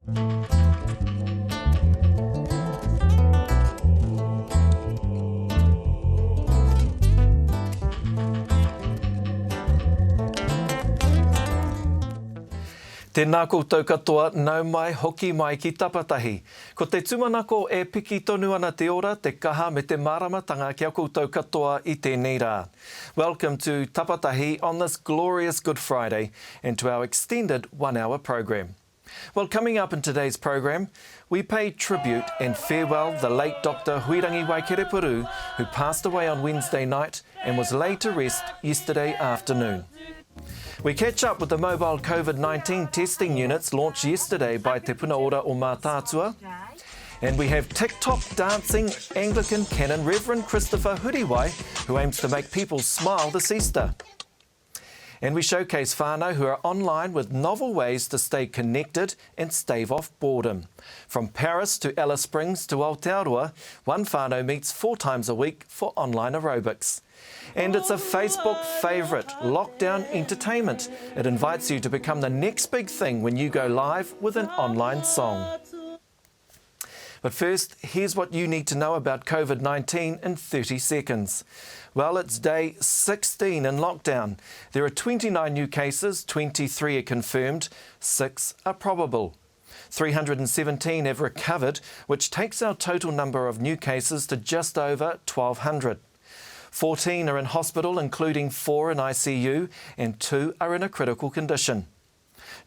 Tēnā koutou katoa, nau mai hoki mai ki Tapatahi. Ko te tūmanako e piki tonu ana te ora, te kaha me te māramatanga kia koutou katoa I tēnei rā. Welcome to Tapatahi on this glorious Good Friday and to our extended 1 hour program. Well, coming up in today's program, we pay tribute and farewell the late Dr. Whārangi Waikerepuru, who passed away on Wednesday night and was laid to rest yesterday afternoon. We catch up with the mobile COVID-19 testing units launched yesterday by Te Punaora o Mātātua. And we have TikTok dancing Anglican canon Reverend Christopher Huriwai, who aims to make people smile this Easter. And we showcase whānau who are online with novel ways to stay connected and stave off boredom. From Paris to Alice Springs to Aotearoa, one whānau meets 4 times a week for online aerobics. And it's a Facebook favourite, lockdown entertainment. It invites you to become the next big thing when you go live with an online song. But first, here's what you need to know about COVID-19 in 30 seconds. Well, it's day 16 in lockdown. There are 29 new cases, 23 are confirmed, 6 are probable. 317 have recovered, which takes our total number of new cases to just over 1,200. 14 are in hospital, including 4 in ICU, and 2 are in a critical condition.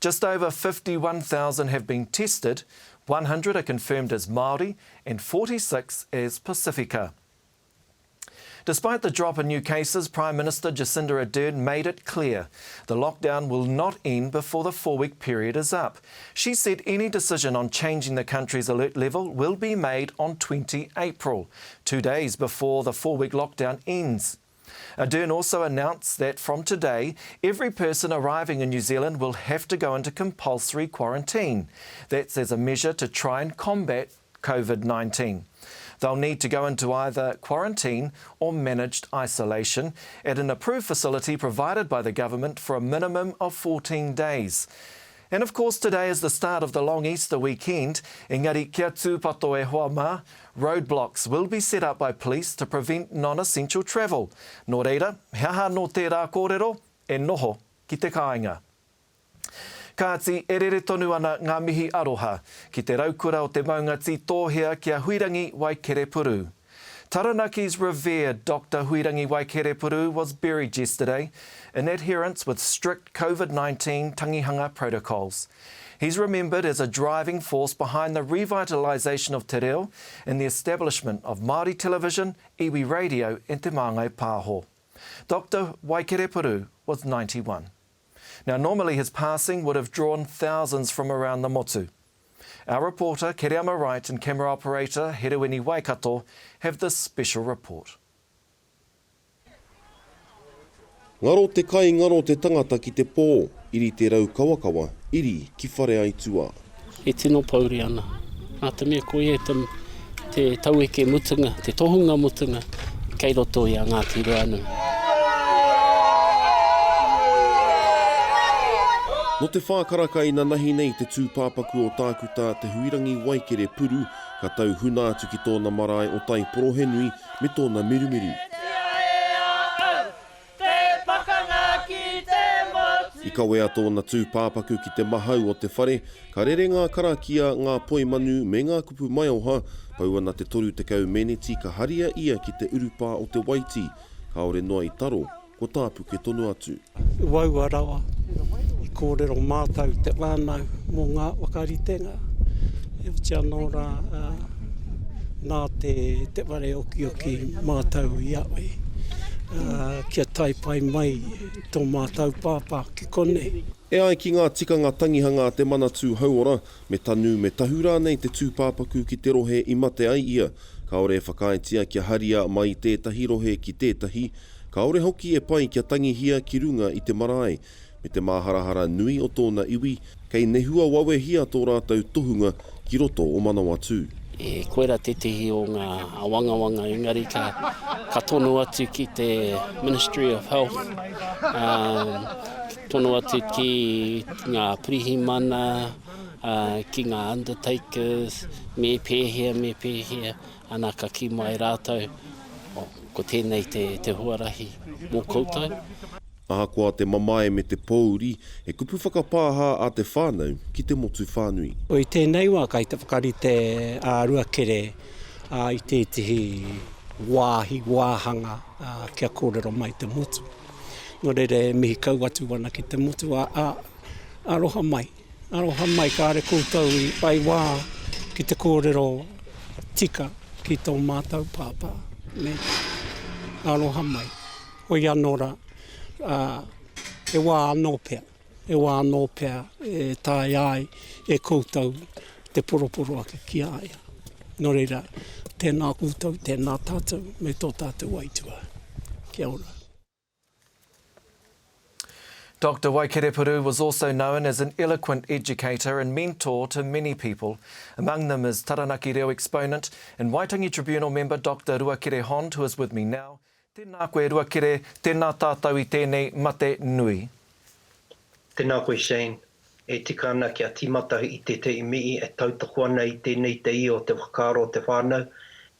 Just over 51,000 have been tested, 100 are confirmed as Māori, and 46 as Pacifica. Despite the drop in new cases, Prime Minister Jacinda Ardern made it clear the lockdown will not end before the 4-week period is up. She said any decision on changing the country's alert level will be made on 20 April, 2 days before the 4-week lockdown ends. Ardern also announced that from today, every person arriving in New Zealand will have to go into compulsory quarantine. That's as a measure to try and combat COVID-19. They'll need to go into either quarantine or managed isolation at an approved facility provided by the government for a minimum of 14 days. And of course, today is the start of the long Easter weekend. Engari kia tūpato e hoa mā, roadblocks will be set up by police to prevent non-essential travel. Nō reira, he aha no tērā kōrero e noho ki te kāinga. Kāti e rere tonu ana ngā mihi aroha ki te raukura o te maungati tōhea kia Whārangi Waikerepuru. Taranaki's revered Dr. Whārangi Waikerepuru was buried yesterday in adherence with strict COVID-19 tangihanga protocols. He's remembered as a driving force behind the revitalisation of te reo and the establishment of Māori television, iwi radio and te māngai pāho. Dr. Waikerepuru was 91. Now, normally his passing would have drawn thousands from around the motu. Our reporter, Keriama Wright, and camera operator, Herewini Waikato, have this special report. Ngaro te kai, ngaro te tangata ki te pō, iri te rau kawakawa, iri ki whare ai tua. E tino pauri ana. Nā te mea koe e te taueke mutunga, te tohunga mutunga, kei roto i a Ngāti Ruanu. No te whākaraka I nahi nei te tūpāpaku o tākuta te Whārangi Waikerepuru, ka tau huna atu ki tōna marae o tai porohenui me tōna mirumiru. I kawea tōna tūpāpaku ki te mahau o te whare, ka rere ngā karakia ngā poimanu me ngā kupu mai oha, pau ana te toru te kau meneti ka haria ia ki te urupā o te waiti, ka ore noa I taro, ko tāpu ke tonu atu. Waua rawa. Kōrero mātau te whānau mō ngā wakaritenga. E wati anō rā nā te ware oki mātau I awe. Kia taipai mai tō mātau pāpā ki kone. E ai ki ngā tikanga tangihanga te manatū hauora, me tanu me tahura nei te tūpāpaku ki te rohe I mate ai ia. Ka ore e whakaetia kia haria mai tētahi rohe ki tētahi, ka ore hoki e pai kia tangihia ki runga I te marae. Me te māharahara nui o tōna iwi, kei nehua wawe hia tō rātou tohunga ki roto o Manawatū. E koera te tehi o ngā wangawanga engari ka tonu atu ki te Ministry of Health, tono atu ki ngā pirihimana, ki ngā undertakers, me pēhea, ana ka ki mai rātou. Ko tēnei te huarahi mō koutou. Ahakoa te mamae me te pōuri, he kupu whakapāha a te whānau ki te motu whānui. O i tēnei wā kai te whakarite ruakere i tētahi wāhanga kia kōrero mai te motu. Nō reire mihi kau atu wana ki te motu aroha mai. Aroha mai kāre koutou i pai wā ki te kōrero tika ki tō mātou pāpā. Aroha mai. Hoi anō e wā anō pēr, e tāi ai, e koutou te poroporo ake ki aia. Nō reira, tēnā koutou, tēnā tātou, me tō tātou aitua. Kia ora. Dr. Waikereperu was also known as an eloquent educator and mentor to many people. Among them is Taranaki Reo exponent and Waitangi Tribunal member Dr. Ruakere Hond, who is with me now. Tēnā koe Ruakere, tēnā tātou I tēnei mate nui. Tēnā koe Shane, e tika ana kia tīmatahi I tētahi mii e tautako ana I tēnei te I o te whakaaro o te whānau.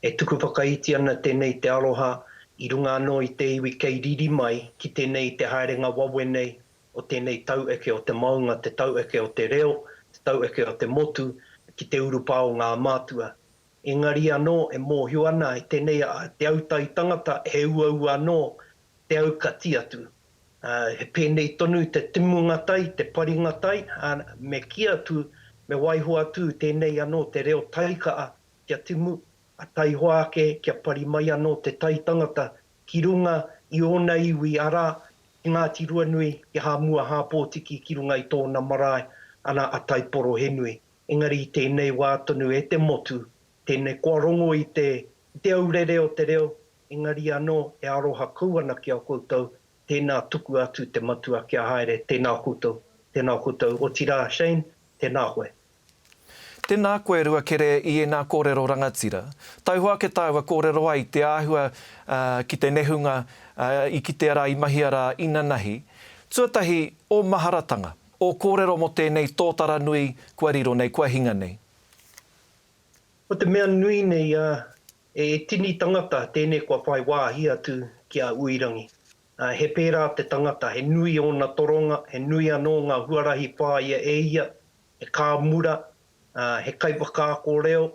E tuku whakaiti ana tēnei te aroha I runga anō I te iwi kei riri mai ki tēnei te haerenga wawe nei o tēnei taueke o te maunga, te taueke o te reo, te taueke o te motu, ki te urupao ngā mātua. Engari anō e mōhio ana I tēnei te autai tangata he uau anō te au kati atu. He pēnei tonu te timu ngatai, te pari ngatai, me kia atu, me waiho atu tēnei anō te reo taikaa kia timu, a tai hoake kia pari mai anō te tai tangata, ki runga I ona iwi ara, ki Ngāti Ruanui, ki hāmua hāpōtiki ki runga I tōna marae, ana a tai poro henui. Engari I tēnei wātonu e te motu, tēnei koarongo I te aurere o te reo, engari anō e aroha kauana ki a koutou, tēnā tuku atu te matua kia haere, tēnā koutou, o tira Shane, tēnā koe. Tēnā koe Ruakere I nā kōrero rangatira. Tauhua ke tāua kōrero ai te āhua ki te nehunga I kite ara I mahi ara ina nahi. Tuatahi o maharatanga, o kōrero mo tēnei tōtara nui kua riro nei, kua hinga nei. O te mea nui nei e tini tangata tēnei kua whai wāhi atu ki a uirangi. He pērā te tangata, he nui o na toronga, he nui anō ngā huarahi pāia e ia, he kāmura, he kaiwaihanga reo,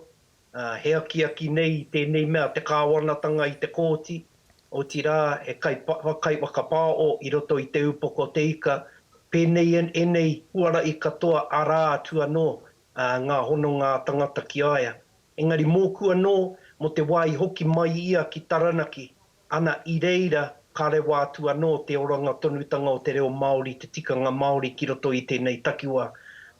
he aki nei tēnei mea te kāwanatanga I te kōti, o tira e kaiwakapāo I roto I te upoko te ika, pēnei enei huara I katoa arā atu anō ngā hono ngā tangata ki aia. Engari mōku anō mo te wai hoki mai ia ki Taranaki, ana I reira karewa atu anō te oranga tonutanga o te reo Māori, te tikanga Māori ki roto I tēnei takiwā.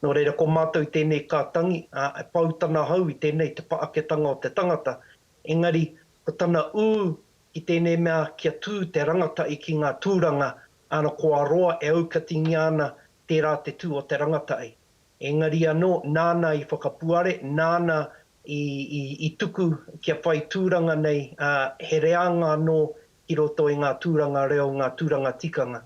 Nō reira ko mātou I tēnei kātangi, e pautana hau I tēnei te paaketanga o te tangata. Engari, ko tana I tēnei mea kia tū te rangata I ki ngā tūranga, ana ko aroa e aukatingi ana tērā te tū o te rangatai. Engari anō, nāna I whakapuare, nāna I tuku kia whai tūranga nei, he reanga anō ki roto I ngā tūranga reo, ngā tūranga tikanga.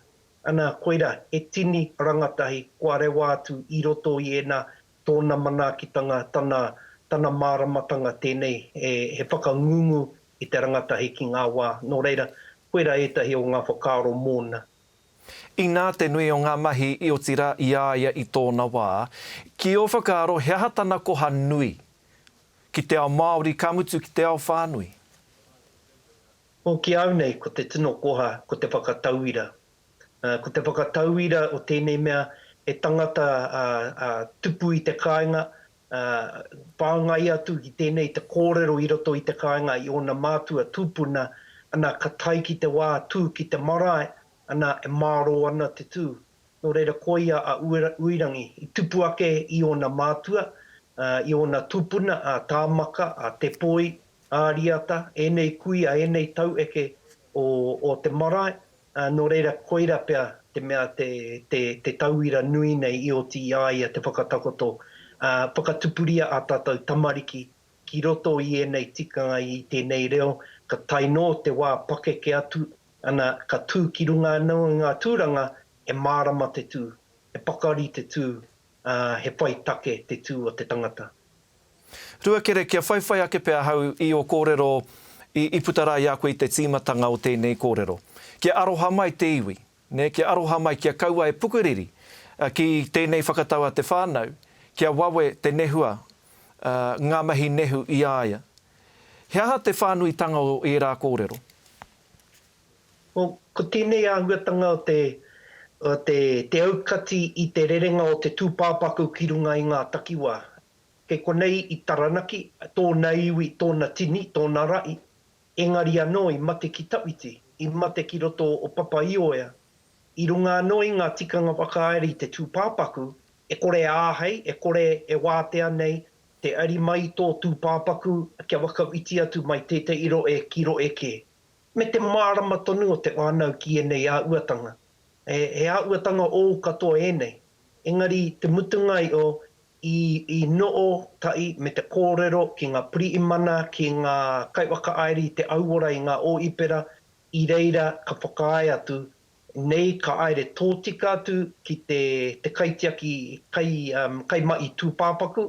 Ana koira, e tini rangatahi, kua rewa atu I roto I ena tōna manakitanga, tana māramatanga tēnei, he whakangungu I te rangatahi ki ngā wā. Nō reira, koira ētahi o ngā whakaaro mōna. I nā te nui o ngā mahi I o tira I aia I tōna wā, ki o whakaaro he ahatana koha nui, ki te ao Māori kamutu, ki te ao whānui. O ki au nei, ko te tino koha, ko te whakatauira. Ko te whakatauira o tēnei mea, e tangata tupu I te kāinga, pāngai atu ki tēnei te kōrero I roto I te kāinga I ona mātua tūpuna, ana ka tai ki te wā tū ki te marae, ana e māro ana te tū. Nō reira koia a uirangi, I tupu ake I ona mātua, I ona tūpuna, a tāmaka, a te poi, a riata, enei kui, a enei taueke o te marae, nō reira koira pia te mea te tauira nui nei I o ti aia te whakatakoto. Whakatupuria a tātou tamariki ki roto I enei tikanga I tēnei reo, ka taino te wā pakeke atu, ana ka tū ki runga anō ngā tūranga, e mārama te tū, e pakari te tū, he whai take te tū o te tangata. Rua kere, kia whaiwhai ake pēr hau i o kōrero i putara i a koe i te tīmatanga o tēnei kōrero. Kia aroha mai te iwi, ne? Kia aroha mai kia kaua e pukuriri ki tēnei whakataua te whānau, kia wawe te nehua, ngā mahi nehu i aia. He aha te whānuitanga o i rā kōrero? Ko tēnei āhuatanga o te aukati i te rerenga o te tūpāpaku ki runga i ngā takiwā. Kei konei i taranaki, tōna iwi, tōna tini, tōna rai, engari anō i mate ki tawiti, i mate ki roto o papa ioea. I runga anō i ngā tikanga whakaeri te tūpāpaku, e kore āhei, e kore e wātea nei, te ari mai tō tūpāpaku, kia wakawiti atu mai te iro e kiro e ke. Me te mārama tonu o te whānau ki enei āuatanga. He āuatanga o katoa enei. Engari te mutungai o i noo tai me te kōrero ki ngā priimana, ki ngā kaiwakaaeri, te auora i ngā ōipera, i reira ka whakaai atu, nei ka aere tōtika atu ki te kaitiaki kai mai tūpāpaku,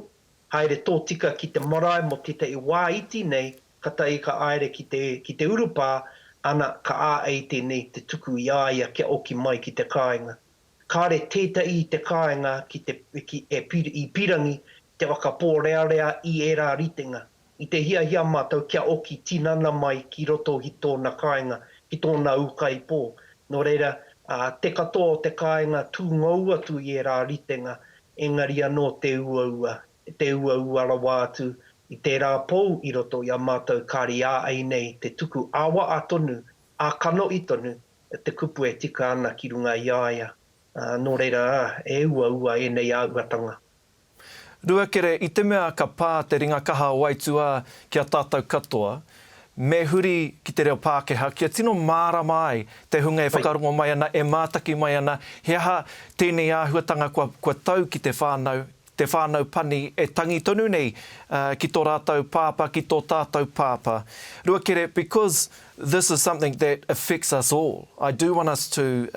haere tōtika ki te marae mo te wā iti nei, ka tai ka aere ki te urupā, ana ka āei tēnei te tuku i aia kia oki mai ki te kāinga. Kāre tētahi i te kāinga i pirangi te whakapōrearea i e rā ritenga. I te hia mātou kia oki tinana mai ki roto hi tōna kāinga, ki tōna ukai pō. Nō reira, te katoa o te kāinga tūngau atu i e rā ritenga, engari anō te uaua rawa atu i te rā pou i roto i a mātou kāri āei nei, te tuku awa a tonu, a kano i tonu, te kupu e tika ana ki runga i aia. Nō reira, e ua e nei āuatanga. Rua kere, i te mea ka pā te ringa kaha o waitua kia tātou katoa, me huri ki te reo Pākehā, kia tino mārama ai te hunga e whakarongo mai ana, e mātaki mai ana, he aha tēnei āhuatanga kua tau ki te whānau pani e tangi tonu nei ki tō rātou pāpā, ki tō tātou pāpā. Rua kere, because this is something that affects us all, I do want us to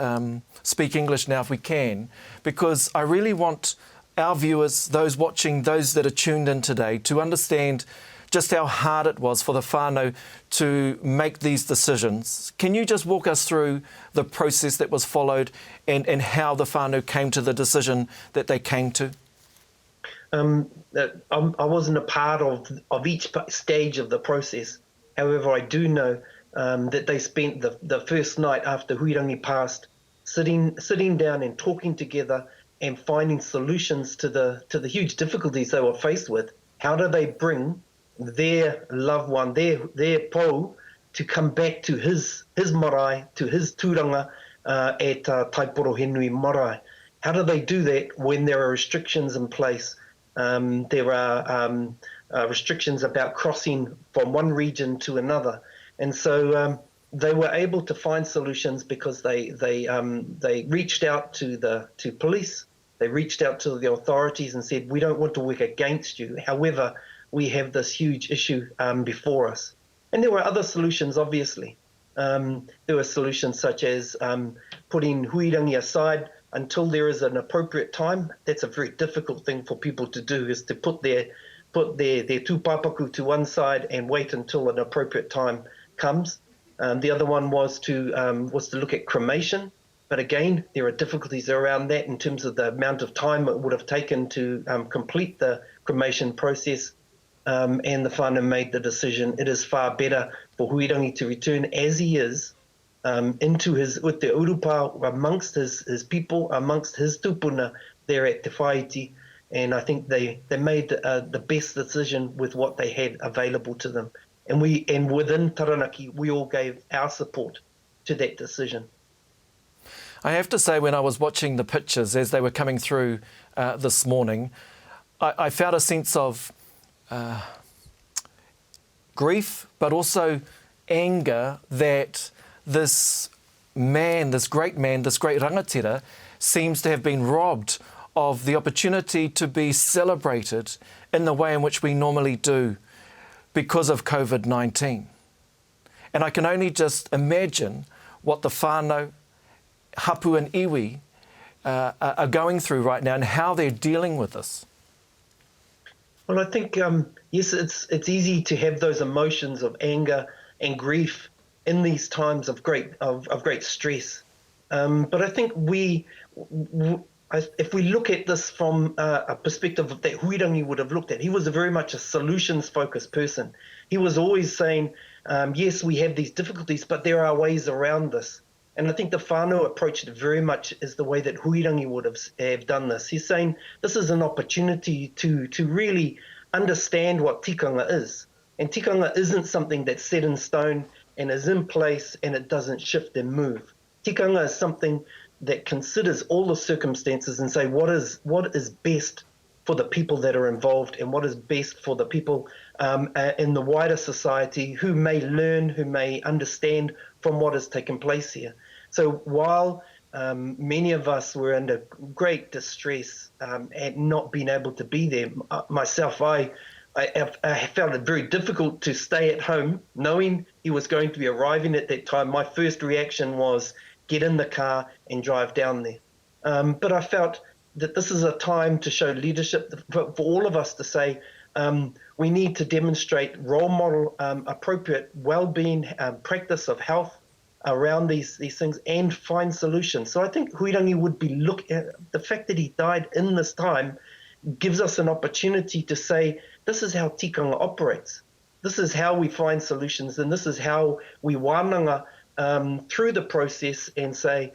speak English now if we can, because I really want our viewers, those watching, those that are tuned in today, to understand just how hard it was for the whānau to make these decisions. Can you just walk us through the process that was followed and how the whānau came to the decision that they came to? I wasn't a part of each stage of the process. However, I do know that they spent the first night after Huirangi passed sitting down and talking together and finding solutions to the huge difficulties they were faced with. How do they bring their loved one, their pou, to come back to his marae, to his tūranga at Taiporo Henui marae? How do they do that when there are restrictions in place? There are restrictions about crossing from one region to another. And so they were able to find solutions because they reached out to police, they reached out to the authorities and said, we don't want to work against you. However, we have this huge issue before us. And there were other solutions, obviously. There were solutions such as putting Huirangi aside until there is an appropriate time. That's a very difficult thing for people to do, is to put their tūpāpaku to one side and wait until an appropriate time comes. The other one was to look at cremation. But again, there are difficulties around that in terms of the amount of time it would have taken to complete the cremation process. And the whānau made the decision, it is far better for Huirangi to return as he is, with the urupā amongst his people, amongst his tupuna there at Te Whaiti. And I think they made the best decision with what they had available to them. And within Taranaki, we all gave our support to that decision. I have to say, when I was watching the pictures as they were coming through this morning, I felt a sense of grief, but also anger that this great rangatira, seems to have been robbed of the opportunity to be celebrated in the way in which we normally do because of COVID-19. And I can only just imagine what the whānau, hapu and iwi, are going through right now and how they're dealing with this? Well, I think, yes, it's easy to have those emotions of anger and grief in these times of great stress. But I think if we look at this from a perspective that Whārangi would have looked at, he was very much a solutions-focused person. He was always saying, yes, we have these difficulties, but there are ways around this. And I think the whānau approached it very much as the way that Whārangi would have done this. He's saying this is an opportunity to really understand what tikanga is. And tikanga isn't something that's set in stone and is in place and it doesn't shift and move. Tikanga is something that considers all the circumstances and say what is best for the people that are involved and what is best for the people in the wider society who may learn, who may understand from what has taken place here. So while many of us were under great distress and not being able to be there, myself, I found it very difficult to stay at home knowing he was going to be arriving at that time. My first reaction was get in the car and drive down there. But I felt that this is a time to show leadership for all of us to say we need to demonstrate role model, appropriate well-being, practice of health around these things and find solutions. So I think Whārangi would be the fact that he died in this time gives us an opportunity to say this is how tikanga operates. This is how we find solutions and this is how we wānanga through the process and say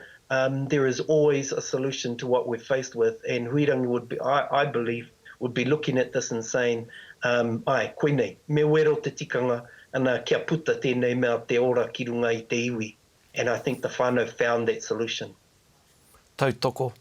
there is always a solution to what we're faced with. And Whārangi would be, I believe, would be looking at this and saying, ai, koe nei, me wero te tikanga, ana kia puta tēnei mea te ora ki runga i te iwi. And I think the whānau found that solution. Tautoko.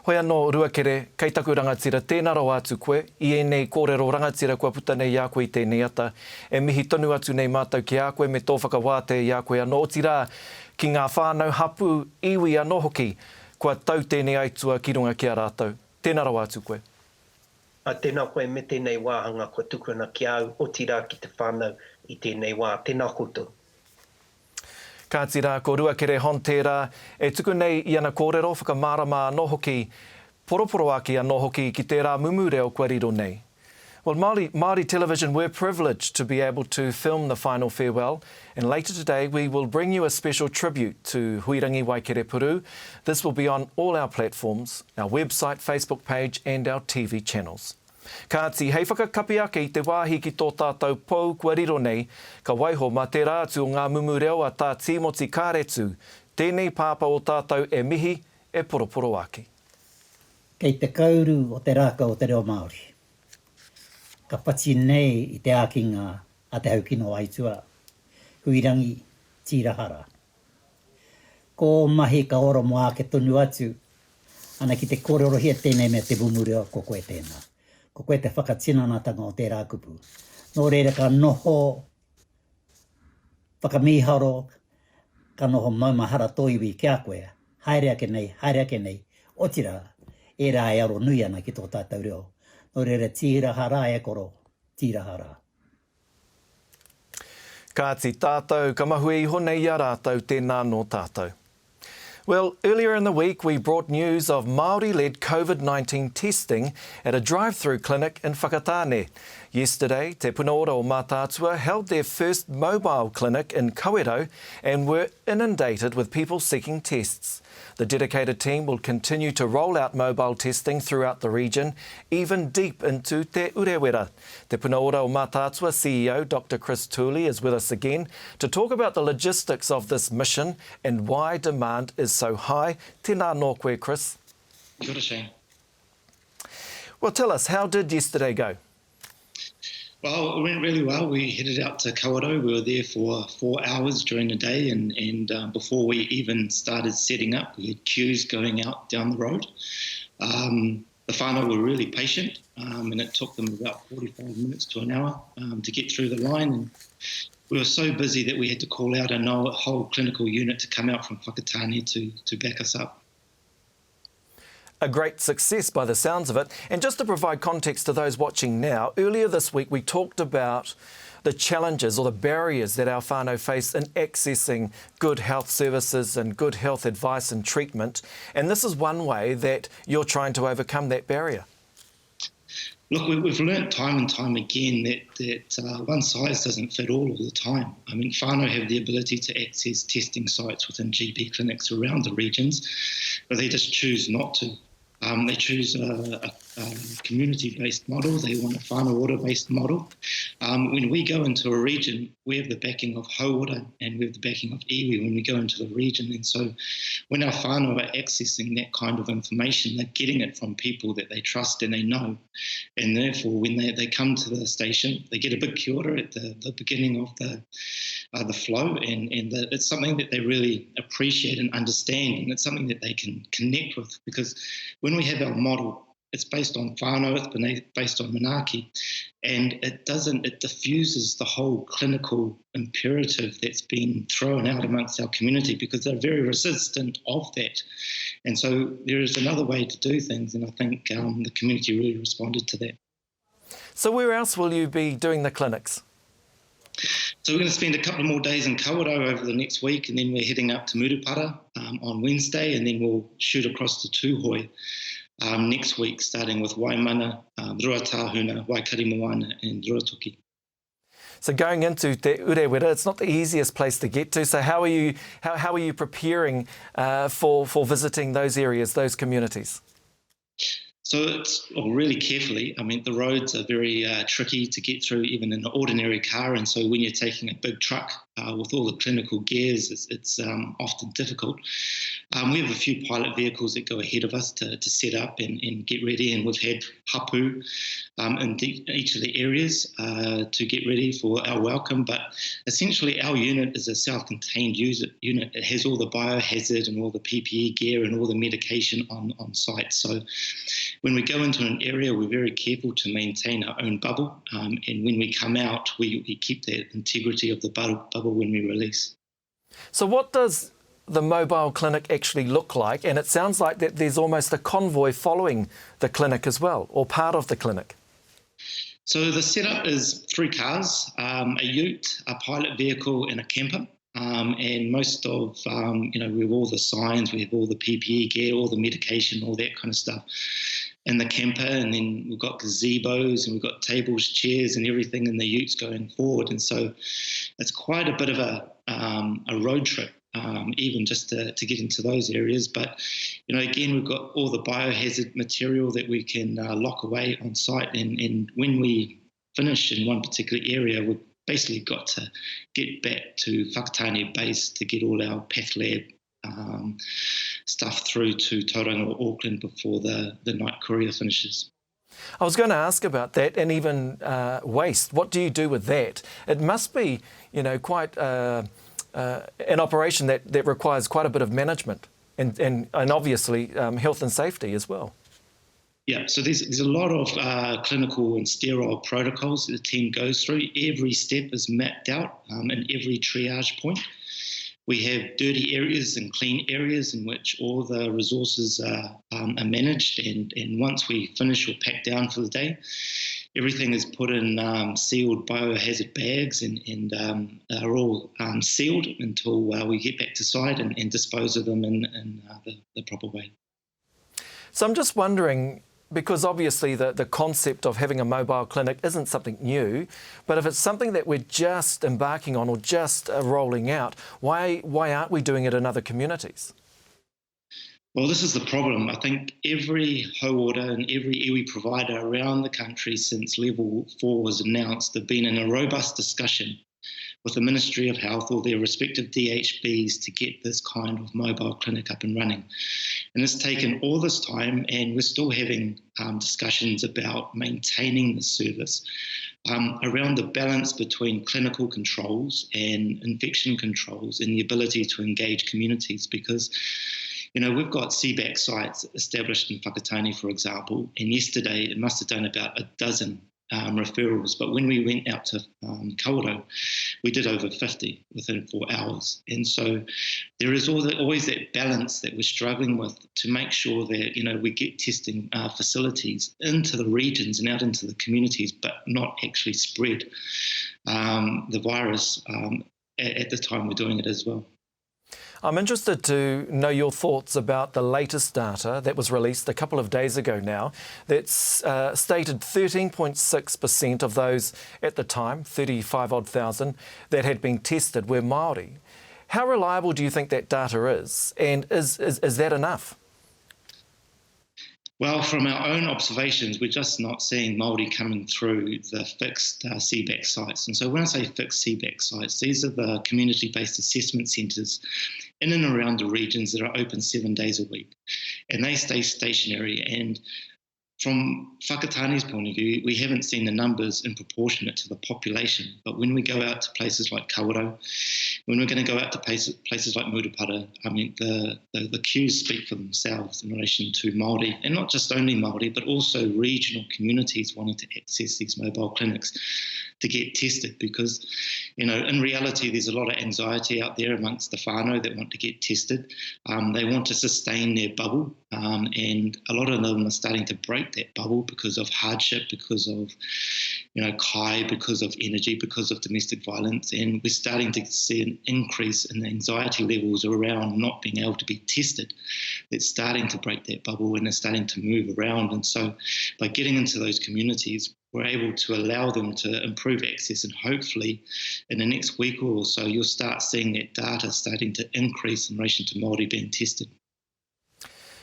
Hoi anō ruakere, kei taku rangatira, tēnā rau atu koe, i nei kōrero rangatira kua puta nei a koe i tēnei ata, e mihi tonu atu nei mātou ki a koe, me tō whakawāte i a koe anō o tirā, ki ngā whānau hapu iwi anō hoki, kua tau tēnei aitua ki runga ki a rātou. Tēnā rau atu koe. Tēnā koe me tēnei wāhanga kua tukuna ki au, o tirā ki te whānau i tēnei wā. Tēnā koutou. Ka tira, ko ruakere hon tērā, e tuku nei i ana kōrero whakamārama anō hoki, poroporo aki anō hoki ki tērā mumu reo kua riro nei. Well, Māori Television, we're privileged to be able to film the final farewell, and later today we will bring you a special tribute to Whārangi Waikere Puru. This will be on all our platforms, our website, Facebook page and our TV channels. Kāti, hei whakakapi ake i te wāhi ki tō tātou pou kua riro nei, ka waiho mā te rātu o ngā mumu reo a tā Timoti kāretu, tēnei pāpa o tātou e mihi e poroporo ake. Kei te kauru o te rāka o te reo Māori. Ka pati nei i te ākinga a te haukino aitua, Whārangi tīrahara. Ko mahi ka oro mo ake tonu atu, ana ki te kōrero hia tēnei me te mumu reo ko koe tēnā. Ko koe te whakatinanatanga o tērā kupu. Nō reira ka noho, whakamiharo, ka noho maumahara tōiwi kia koe. Haere ake nei, o tira, e rā e aro nui ana ki tō tātou reo. Nō reira tīrahara e koro, tīrahara. Kāti tātou, ka mahu iho nei a rātou, tēnā nō tātou. Well, earlier in the week, we brought news of Māori-led COVID-19 testing at a drive-through clinic in Whakatāne. Yesterday, Te Punaora o Mātātua held their first mobile clinic in kōrero and were inundated with people seeking tests. The dedicated team will continue to roll out mobile testing throughout the region, even deep into Te Urewera. Te Punaora o Mātātua CEO Dr. Chris Tooley is with us again to talk about the logistics of this mission and why demand is so high. Tēnā nō koe, Chris. Good Shane. Well, tell us, how did yesterday go? Well, it went really well. We headed out to kōrero. We were there for 4 hours during the day, and before we even started setting up, we had queues going out down the road. The whānau were really patient, and it took them about 45 minutes to an hour to get through the line. And we were so busy that we had to call out a whole clinical unit to come out from Whakatāne to back us up. A great success by the sounds of it. And just to provide context to those watching now, earlier this week we talked about the challenges or the barriers that our whānau face in accessing good health services and good health advice and treatment. And this is one way that you're trying to overcome that barrier. Look, we've learnt time and time again that one size doesn't fit all the time. I mean, whānau have the ability to access testing sites within GP clinics around the regions, but they just choose not to. They choose a community-based model. They want a whānau order-based model. When we go into a region, we have the backing of hauora and we have the backing of iwi when we go into the region. And so when our whānau are accessing that kind of information, they're getting it from people that they trust and they know. And therefore, when they come to the station, they get a big kia ora at the beginning of the flow. And it's something that they really appreciate and understand. And it's something that they can connect with, because when we have our model, it's based on whānau, it's based on manaaki, and it diffuses the whole clinical imperative that's been thrown out amongst our community, because they're very resistant of that. And so there is another way to do things, and I think the community really responded to that. So where else will you be doing the clinics? So we're going to spend a couple more days in Kōrero over the next week, and then we're heading up to Murupara on Wednesday, and then we'll shoot across to Tūhono next week, starting with Waimana, Ruatahuna, Waikaremoana and Ruatoki. So going into Te Urewera, it's not the easiest place to get to. So how are you preparing for visiting those areas, those communities? So it's really carefully. I mean, the roads are very tricky to get through, even in an ordinary car. And so when you're taking a big truck with all the clinical gears, it's often difficult. We have a few pilot vehicles that go ahead of us to set up and get ready. And we've had hapu in each of the areas to get ready for our welcome. But essentially, our unit is a self-contained unit. It has all the biohazard and all the PPE gear and all the medication on site. So when we go into an area, we're very careful to maintain our own bubble. And when we come out, we keep the integrity of the bubble when we release. So what does the mobile clinic actually look like? And it sounds like that there's almost a convoy following the clinic as well, or part of the clinic. So the setup is 3 cars, a ute, a pilot vehicle and a camper. And most of, we have all the signs, we have all the PPE gear, all the medication, all that kind of stuff. And the camper, and then we've got gazebos and we've got tables, chairs and everything in the utes going forward. And so it's quite a bit of a road trip, even just to get into those areas. But, again, we've got all the biohazard material that we can lock away on site. And when we finish in one particular area, we've basically got to get back to Whakatane base to get all our path lab stuff through to Tauranga or Auckland before the night courier finishes. I was going to ask about that, and even waste. What do you do with that? It must be, quite an operation that requires quite a bit of management and obviously health and safety as well. Yeah, so there's a lot of clinical and sterile protocols that the team goes through. Every step is mapped out in every triage point. We have dirty areas and clean areas in which all the resources are managed. And once we finish or pack down for the day, everything is put in sealed biohazard bags and are all sealed until we get back to site and dispose of them in the proper way. So I'm just wondering, because obviously the concept of having a mobile clinic isn't something new, but if it's something that we're just embarking on or just rolling out, why aren't we doing it in other communities? Well, this is the problem. I think every hauora and every iwi provider around the country since level 4 was announced have been in a robust discussion with the Ministry of Health or their respective DHBs to get this kind of mobile clinic up and running. And it's taken all this time, and we're still having discussions about maintaining the service around the balance between clinical controls and infection controls and the ability to engage communities, because we've got CBAC sites established in Whakatane, for example, and yesterday it must have done about a dozen referrals. But when we went out to kōrero, we did over 50 within 4 hours. And so there is always that balance that we're struggling with to make sure that, you know, we get testing facilities into the regions and out into the communities, but not actually spread the virus at the time we're doing it as well. I'm interested to know your thoughts about the latest data that was released a couple of days ago now that's stated 13.6% of those at the time, 35-odd thousand, that had been tested were Māori. How reliable do you think that data is, and is that enough? Well, from our own observations, we're just not seeing Māori coming through the fixed CBAC sites. And so when I say fixed CBAC sites, these are the community-based assessment centres in and around the regions that are open 7 days a week. And they stay stationary. And from Whakatani's point of view, we haven't seen the numbers in proportionate to the population. But when we go out to places like kōrero, when we're going to go out to places like Murupara, I mean, the queues speak for themselves in relation to Māori, and not just only Māori, but also regional communities wanting to access these mobile clinics to get tested, because, you know, in reality, there's a lot of anxiety out there amongst the whānau that want to get tested. They want to sustain their bubble, and a lot of them are starting to break that bubble because of hardship, because of, you know, kai, because of energy, because of domestic violence, and we're starting to see an increase in the anxiety levels around not being able to be tested. It's starting to break that bubble and it's starting to move around, and so by getting into those communities, we're able to allow them to improve access, and hopefully in the next week or so you'll start seeing that data starting to increase in relation to Māori being tested.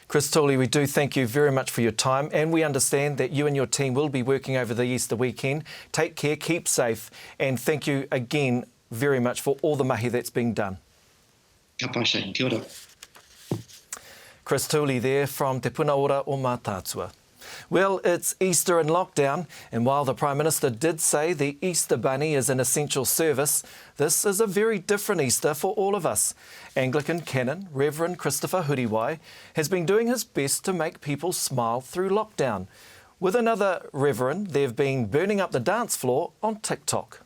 Chris Tooley, we do thank you very much for your time, and we understand that you and your team will be working over the Easter weekend. Take care, keep safe, and thank you again very much for all the mahi that's being done. Ka pai, Shane. Kia ora. Chris Tooley there from Te Punaora o Mātātua. Well, it's Easter in lockdown, and while the Prime Minister did say the Easter Bunny is an essential service, this is a very different Easter for all of us. Anglican Canon Reverend Christopher Huriwai has been doing his best to make people smile through lockdown. With another Reverend, they've been burning up the dance floor on TikTok.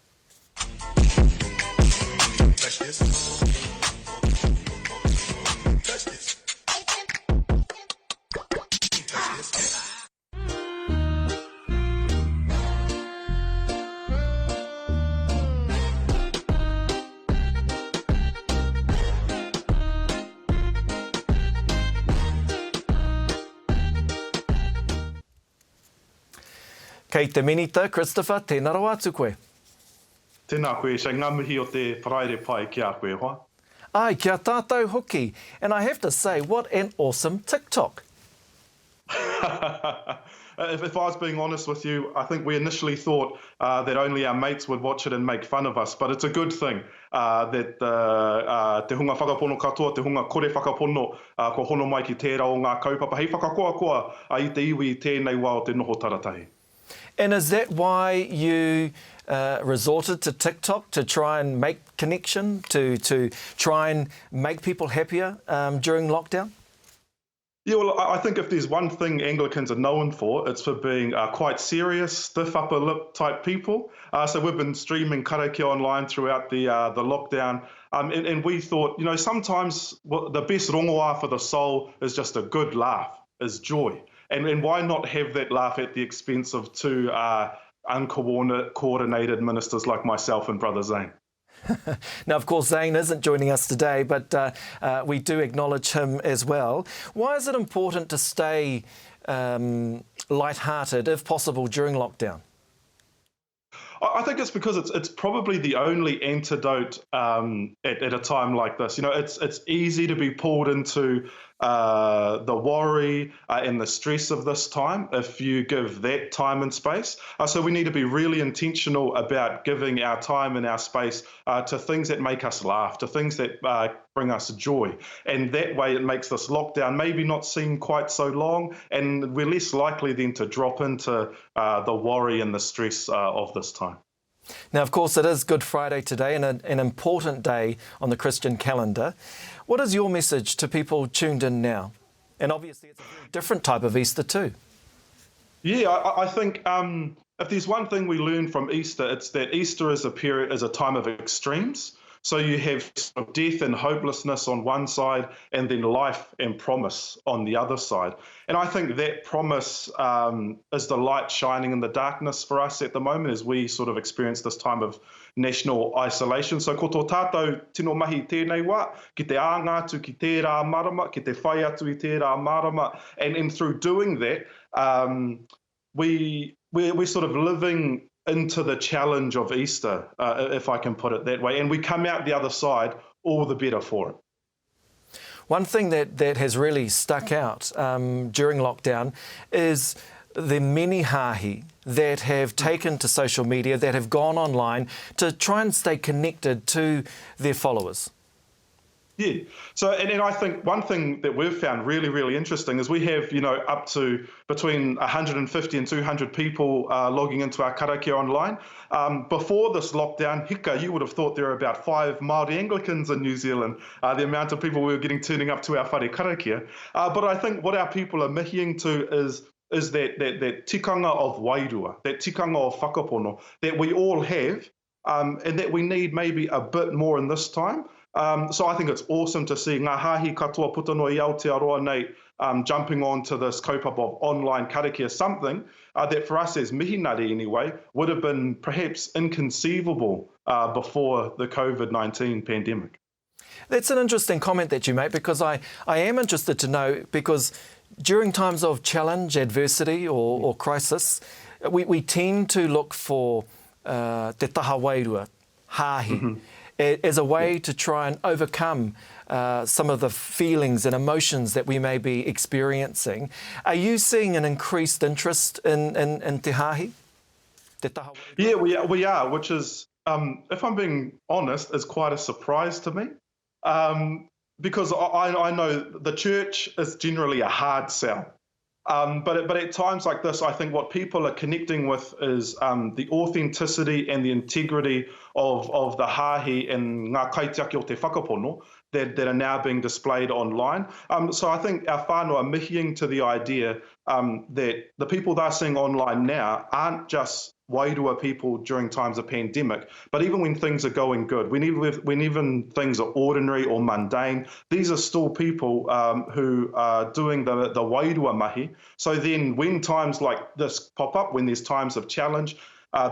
Kei te minita, Christopher, tēnā rau atu koe. Tēnā koe, Shane, ngā mihi o te paraire pai ki a koe hoa. Ai, kia tātou hoki. And I have to say, what an awesome TikTok. If I was being honest with you, I think we initially thought that only our mates would watch it and make fun of us, but it's a good thing that te hunga whakapono katoa, te hunga kore whakapono, ko hono mai ki tērā o ngā kaupapa. Hei whakakoa i te iwi i tēnei wā o te noho taratahi. And is that why you resorted to TikTok, to try and make connection, to try and make people happier during lockdown? Yeah, well, I think if there's one thing Anglicans are known for, it's for being quite serious, stiff upper lip type people. So we've been streaming karaoke online throughout the lockdown. And we thought, you know, sometimes the best rongoā for the soul is just a good laugh, is joy. And why not have that laugh at the expense of two uncoordinated ministers like myself and Brother Zane? Now, of course, Zane isn't joining us today, but we do acknowledge him as well. Why is it important to stay lighthearted, if possible, during lockdown? I think it's because it's probably the only antidote at a time like this. You know, it's easy to be pulled into the worry and the stress of this time if you give that time and space. So we need to be really intentional about giving our time and our space to things that make us laugh, to things that bring us joy. And that way it makes this lockdown maybe not seem quite so long, and we're less likely then to drop into the worry and the stress of this time. Now, of course, it is Good Friday today, and an important day on the Christian calendar. What is your message to people tuned in now? And obviously it's a very different type of Easter too. Yeah, I think if there's one thing we learn from Easter, it's that Easter is a time of extremes. So you have sort of death and hopelessness on one side, and then life and promise on the other side. And I think that promise is the light shining in the darkness for us at the moment as we sort of experience this time of national isolation. So ko tō tātou tino mahi tēnei wā, ki te āngātu ki tērā marama, ki te whai atu i tērā marama. And through doing that, we're sort of living into the challenge of Easter, if I can put it that way. And we come out the other side all the better for it. One thing that has really stuck out during lockdown is the many hāhi that have taken to social media, that have gone online to try and stay connected to their followers. Yeah. So, and I think one thing that we've found really, really interesting is we have, up to between 150 and 200 people logging into our karakia online. Before this lockdown, hika, you would have thought there were about 5 Māori Anglicans in New Zealand, the amount of people we were getting turning up to our whare karakia. But I think what our people are mihiing to is that tikanga of wairua, that tikanga of whakapono that we all have, and that we need maybe a bit more in this time. So I think it's awesome to see ngā hāhi katoa putano i Aotearoa nei jumping onto this kaupapa of online karakia, something that for us as mihinari anyway would have been perhaps inconceivable before the COVID-19 pandemic. That's an interesting comment that you make, because I am interested to know, because during times of challenge, adversity or crisis, we tend to look for te taha wairua, hāhi, as a way to try and overcome some of the feelings and emotions that we may be experiencing. Are you seeing an increased interest in te hāhi? Te taha wairua? Yeah, we are, which is, if I'm being honest, is quite a surprise to me. Because I know the church is generally a hard sell. But at times like this, I think what people are connecting with is the authenticity and the integrity of the hāhi and ngā kaitiaki o te whakapono that are now being displayed online. So I think our whānau are mihiing to the idea that the people they're seeing online now aren't just wairua people during times of pandemic, but even when things are going good, when even things are ordinary or mundane, these are still people who are doing the wairua mahi. So then when times like this pop up, when there's times of challenge,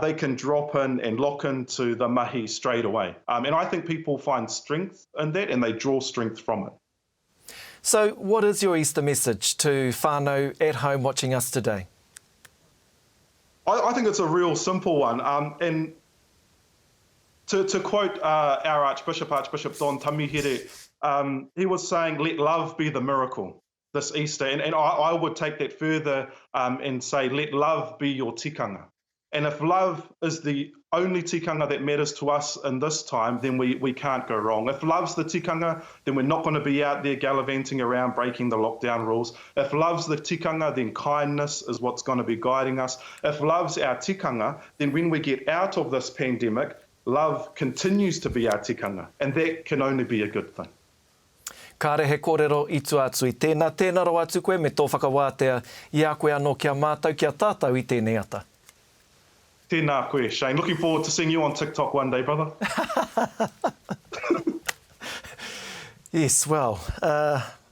they can drop in and lock into the mahi straight away. And I think people find strength in that, and they draw strength from it. So what is your Easter message to whānau at home watching us today? I think it's a real simple one. And to quote our Archbishop Don Tamihere, he was saying, let love be the miracle this Easter. And I would take that further and say, let love be your tikanga. And if love is the only tikanga that matters to us in this time, then we can't go wrong. If love's the tikanga, then we're not going to be out there gallivanting around breaking the lockdown rules. If love's the tikanga, then kindness is what's going to be guiding us. If love's our tikanga, then when we get out of this pandemic, love continues to be our tikanga. And that can only be a good thing. Ka rehe kōrero i tu atu i tēnā ro atu koe me tō whakawātea i a koe anō kia mātou kia tātou i tēnei ata. Tēnā koe, Shane. Looking forward to seeing you on TikTok one day, brother. Yes, well,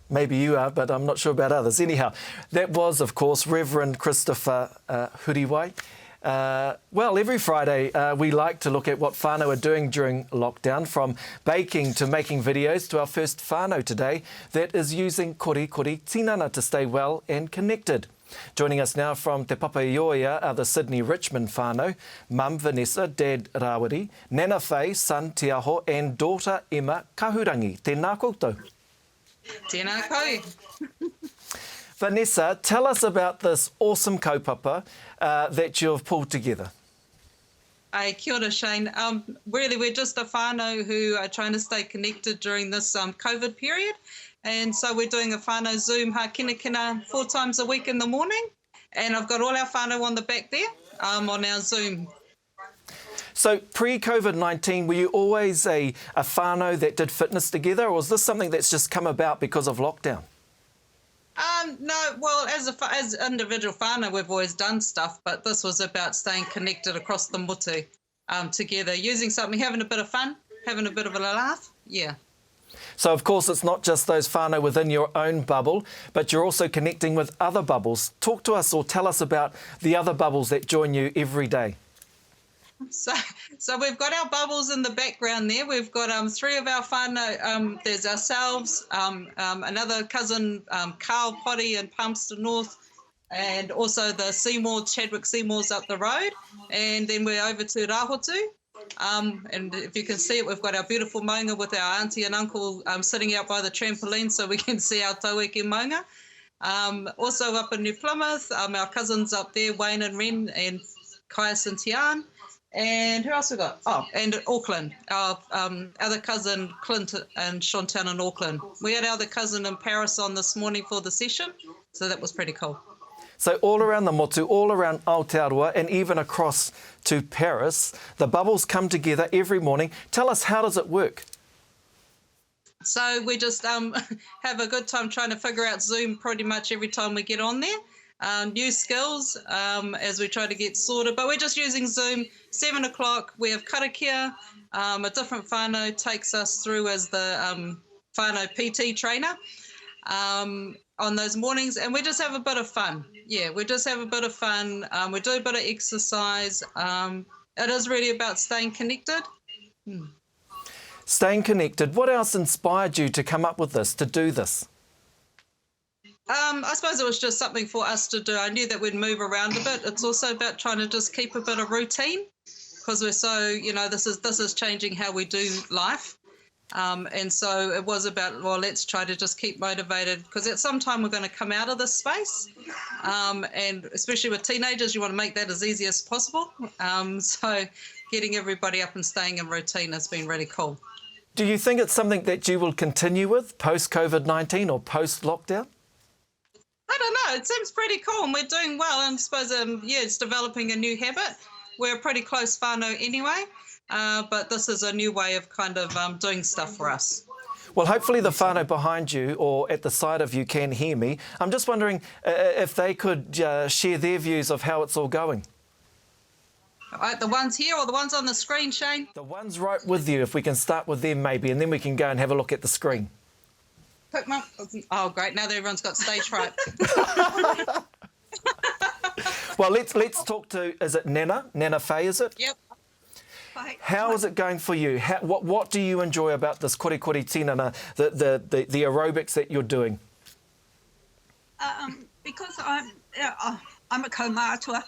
maybe you are, but I'm not sure about others. Anyhow, that was, of course, Reverend Christopher Huriwai. Well, every Friday we like to look at what whānau are doing during lockdown, from baking to making videos, to our first whānau today that is using kori tinana to stay well and connected. Joining us now from Te Papaioia are the Sydney Richmond whānau, Mum Vanessa, Dad Rawiri, Nana Faye, son Te Aho, and daughter Emma Kahurangi. Tēnā koutou. Tēnā koe. Vanessa, tell us about this awesome kaupapa that you've pulled together. Kia ora, Shane. Really, we're just a whānau who are trying to stay connected during this COVID period. And so we're doing a whānau Zoom kina 4 times a week in the morning. And I've got all our whānau on the back there on our Zoom. So pre-COVID-19, were you always a whānau that did fitness together, or was this something that's just come about because of lockdown? No, well, as individual whānau, we've always done stuff, but this was about staying connected across the motu together, using something, having a bit of fun, having a bit of a laugh, yeah. So, of course, it's not just those whānau within your own bubble, but you're also connecting with other bubbles. Talk to us or tell us about the other bubbles that join you every day. So we've got our bubbles in the background there. We've got 3 of our whānau. There's ourselves, another cousin, Carl Potty in Palmerston North, and also the Seymour, Chadwick Seymour's up the road. And then we're over to Rāhotu. And if you can see it, we've got our beautiful maunga with our auntie and uncle sitting out by the trampoline so we can see our taueke maunga. Also up in New Plymouth, our cousins up there, Wayne and Ren and Kaius and Tian. And who else we got? Oh, and Auckland, our other cousin Clint and Chantal in Auckland. We had our other cousin in Paris on this morning for the session, so that was pretty cool. So all around the motu, all around Aotearoa, and even across to Paris, the bubbles come together every morning. Tell us, how does it work? So we just have a good time trying to figure out Zoom pretty much every time we get on there. New skills as we try to get sorted, but we're just using Zoom. 7 o'clock, we have karakia. A different whānau takes us through as the whānau PT trainer on those mornings, and we just have a bit of fun. Yeah, we just have a bit of fun. We do a bit of exercise. It is really about staying connected. Staying connected. What else inspired you to come up with this, to do this? I suppose it was just something for us to do. I knew that we'd move around a bit. It's also about trying to just keep a bit of routine, because we're so, this is changing how we do life. And so it was about, well, let's try to just keep motivated, because at some time we're going to come out of this space. And especially with teenagers, you want to make that as easy as possible. So getting everybody up and staying in routine has been really cool. Do you think it's something that you will continue with post-COVID-19 or post-lockdown? I don't know. It seems pretty cool, and we're doing well. And I suppose, it's developing a new habit. We're a pretty close whānau anyway, but this is a new way of kind of doing stuff for us. Well, hopefully the whānau behind you or at the side of you can hear me. I'm just wondering if they could share their views of how it's all going. The ones here or the ones on the screen, Shane? The ones right with you, if we can start with them maybe, and then we can go and have a look at the screen. Oh, great. Now that everyone's got stage fright. Well, let's talk to, is it Nana Faye, is it? Yep. How is it going for you? What do you enjoy about this kori tinana, the aerobics that you're doing? Because I'm a kaumātua,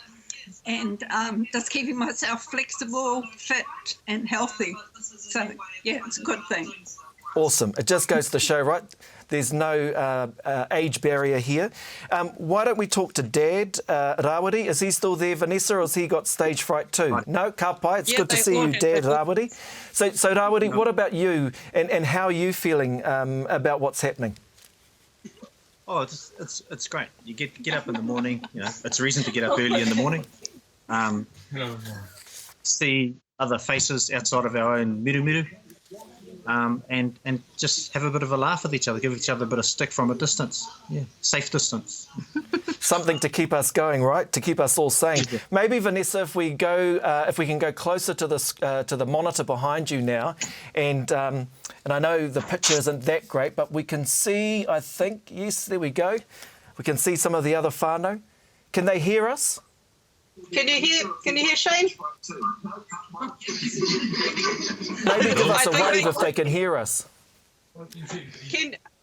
and just keeping myself flexible, fit and healthy. So, yeah, it's a good thing. Awesome. It just goes to show, right? There's no age barrier here. Why don't we talk to Dad, Rawiri? Is he still there, Vanessa, or has he got stage fright too? No, ka pai. It's good to see you, Dad, Rawiri. So Rawiri, what about you, and how are you feeling about what's happening? Oh, it's great. You get up in the morning. It's a reason to get up early in the morning. See other faces outside of our own miru. And just have a bit of a laugh with each other, give each other a bit of stick from a distance. Yeah, safe distance. Something to keep us going, right? To keep us all sane. Maybe, Vanessa, if we can go closer to the monitor behind you now, and I know the picture isn't that great, but we can see, I think, yes, there we go. We can see some of the other whānau. Can they hear us? Can you hear Shane? Maybe give us a wave if they can hear us.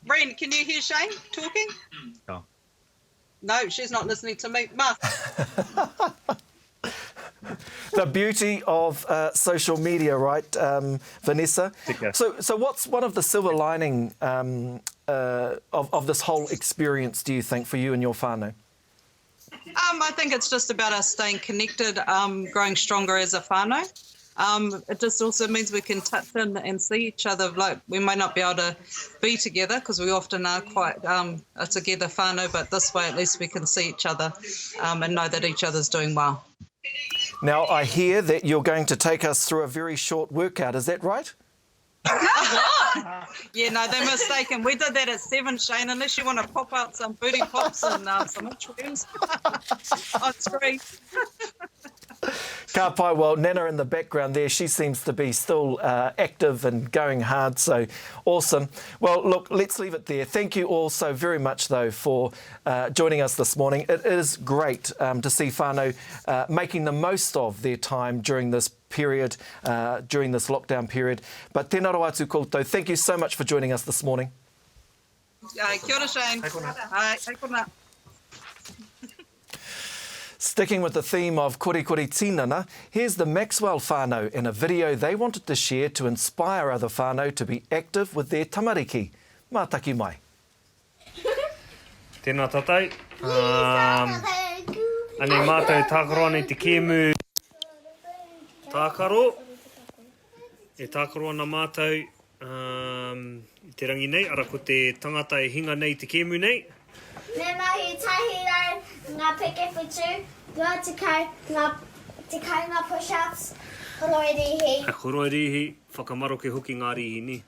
Ren, can you hear Shane talking? Oh. No, she's not listening to me. Ma. The beauty of social media, right, Vanessa? So what's one of the silver lining of this whole experience, do you think, for you and your whānau? I think it's just about us staying connected, growing stronger as a whānau. It just also means we can touch in and see each other. Like, we may not be able to be together because we often are quite a together whānau, but this way at least we can see each other and know that each other's doing well. Now, I hear that you're going to take us through a very short workout. Is that right? Yeah, no, they're mistaken. We did that at 7, Shane, unless you want to pop out some booty pops and some inchworms on screen. Ka pai, well, Nana in the background there, she seems to be still active and going hard, so awesome. Well, look, let's leave it there. Thank you all so very much, though, for joining us this morning. It is great to see whānau making the most of their time during this period, during this lockdown period. But tēnā rau atu koutou, thank you so much for joining us this morning. Kia ora, Shane. Hei kona. Sticking with the theme of kori tinana, here's the Maxwell whānau in a video they wanted to share to inspire other whānau to be active with their tamariki. Mātaki mai. Tēnā tatai. Anei mātou tākaro nei te kēmu tākaro. E tākaro ana mātou i te rangi nei, ara ko te tangata e hinga nei te kēmu nei. Me mahi tahi rau ngā peke whitu, rua te kau ngā push-ups, koroi rihi. Koroi rihi, whakamaroke hoki ngā rihi ni.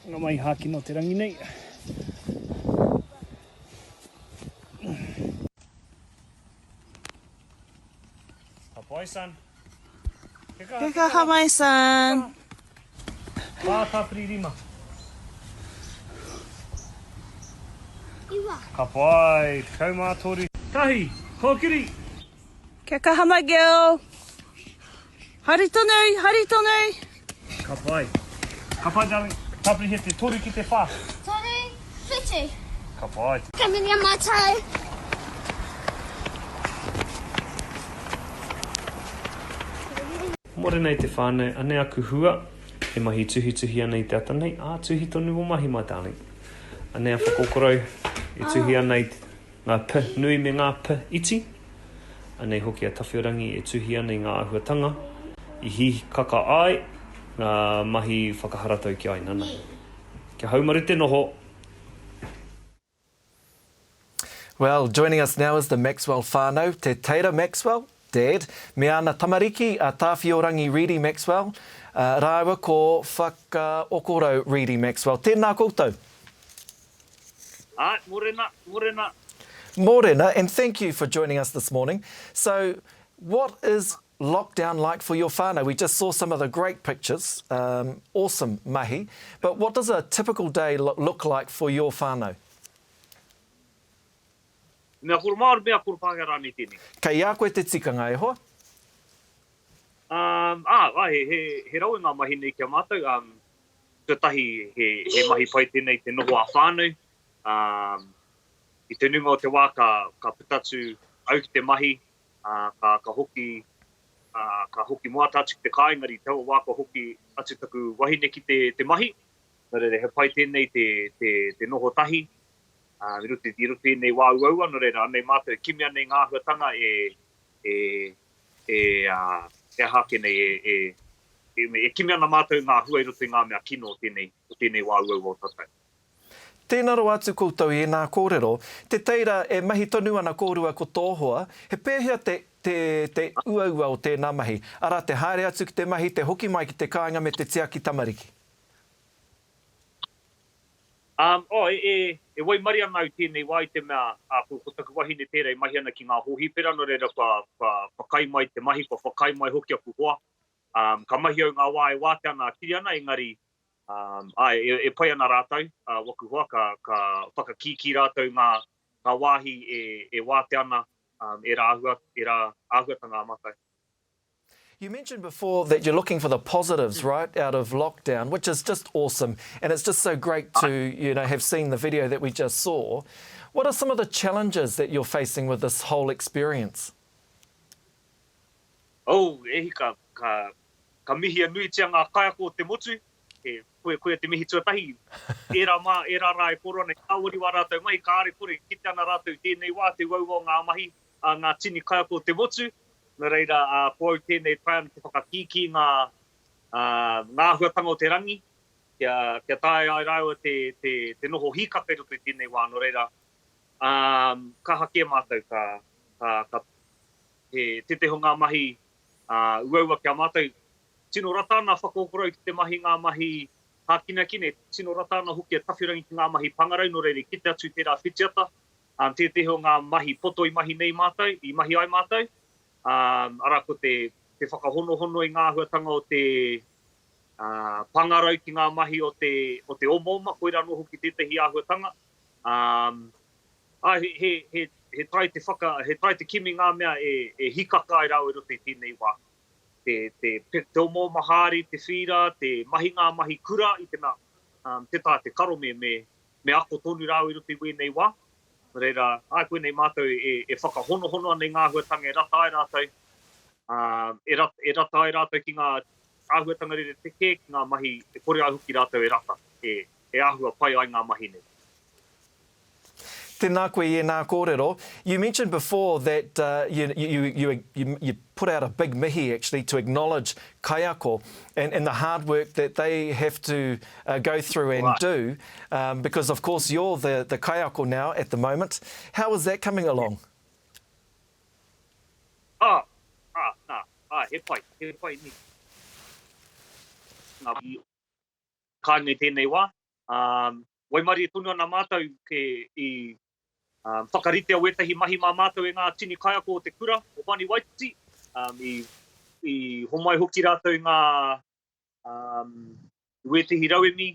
Ngā mai haki no te rangi nei. Hapai-san. Ke kaha mai-san. Pātapiri rima. Ka pai, kaumātori. Tahi, kōkiri. Ke kaha mai, girl. Hari tonu. Ka pai. Ka pai, darling. Tapiri he te toru ki te whā. Tonu, whitu. Ka pai. Ka minia mātou. More nei te whānau, ane aku hua, e mahi tuhi ana i te ata nei, tuhi tonu o mahi mai, darling. Ane a whakokorau, e tuhi ana i ngā pē nui me ngā pē iti. Ane hoki a tawhirangi, e tuhi ana i ngā ahuatanga, i hi kaka ai, ngā mahi whakaharatau ki ai nana. Kia haumare te noho. Well, joining us now is the Maxwell whānau, te Teira Maxwell. Dad, me ana tamariki a tāwhiorangi Reedy Maxwell, rāua ko whakaokoro Reedy Maxwell. Tēnā koutou. Morena. Morena, and thank you for joining us this morning. So, what is lockdown like for your whānau? We just saw some of the great pictures, awesome mahi, but what does a typical day look like for your whānau? Mea kuru maori, mea kuru pāhera ni tēnei. Kei a koe te tikanga e hoa? He rau ngā mahi nei kia mātou. Tētahi he mahi pai tēnei te noho a whānau. I te nunga o te wā ka putatu au ki te mahi, ka hoki moatatu ki te kāingari, te wā ka hoki atu taku wahine ki te mahi. Nō reira, he pai tēnei te noho tahi. I ruti nei wā uaua, no reira, anei mātou kimia nei ngā huatanga e hake nei, e kimia na mātou ngā hua i ruti ngā mea kino o tēnei wā uaua o tatai. Tēnā rau atu koutou e nā kōrero, te teira e mahi tonu ana kōrua ko tōhoa, he pēhea te uaua o tēnā mahi, ara te haere atu ki te mahi, te hoki mai ki te kāinga me te tiaki tamariki. E wai mari ana au tēnei wā i te mea ko taku wahine tērei mahi ana ki ngā hōhipera, no reira whakai mai te mahi, whakai mai hoki a puhoa. Ka mahi au ngā wā e wāte ana kiri ana, engari e pai ana rātou, waku hoa, ka whakakiki rātou ngā wāhi e wāte ana, e rā ahuatanga matai. You mentioned before that you're looking for the positives, right, out of lockdown, which is just awesome. And it's just so great to, have seen the video that we just saw. What are some of the challenges that you're facing with this whole experience? Ka mihi anui tia ngā kaiako o te motu, koe te mihi tuatahi. E rā rā e poro nei kāwari wā rātou mai, ka are kore, kite ana rātou tēnei wā, te wauo ngā mahi, ngā tini kaiako o te motu. Nā reira, pōau tēnei tāiana te whakakiki ngā huatanga o te rangi. Kia tāe ai rāua te noho hikaka i roto i tēnei wā. Nā reira, ka hake mātou ka he te teho ngā mahi uaua kia mātou. Tino rata nā whakaokoro ki te mahi ngā mahi hākina kine, tino rata nā hoki a tawhirangi ki ngā mahi pangarau, no reire kite atu tērā whitiata. Te teho ngā mahi poto i mahi nei mātou, i mahi ai mātou. Ara ko te whakahono i ngā huatanga o te pangarau ki ngā mahi o te omoma, koira no hoki tētahi āhuatanga. He trai te kimi ngā mea e hikaka ai rau e roto i tēnei wā. Te omoma hāri, te whira, te mahi ngā mahi kura i te mea, te karome me ako tonu rau i roto i wēnei wā. Reira, ai koe nei mātou e whakahono ana i ngā huatanga e rata ai rātou. E rata ai rātou ki ngā āhuatanga rere teke, ki ngā mahi e kore ai hoki rātou e rata. E āhua pai ai ngā mahi nei. Tēnā koe e nā kōrero. You mentioned before that you put out a big mihi actually to acknowledge kaiako and the hard work that they have to go through and do, because of course you're the kaiako now at the moment. How is that coming along? He pai ni. Ngā kāne tēnei wā. Waimari e tonu ana mātou i whakarite au ētahi mahi mā mātou e ngā tini kaiako o te kura, o whani waititi, i homai hoki rātou ngā ētahi rauemi,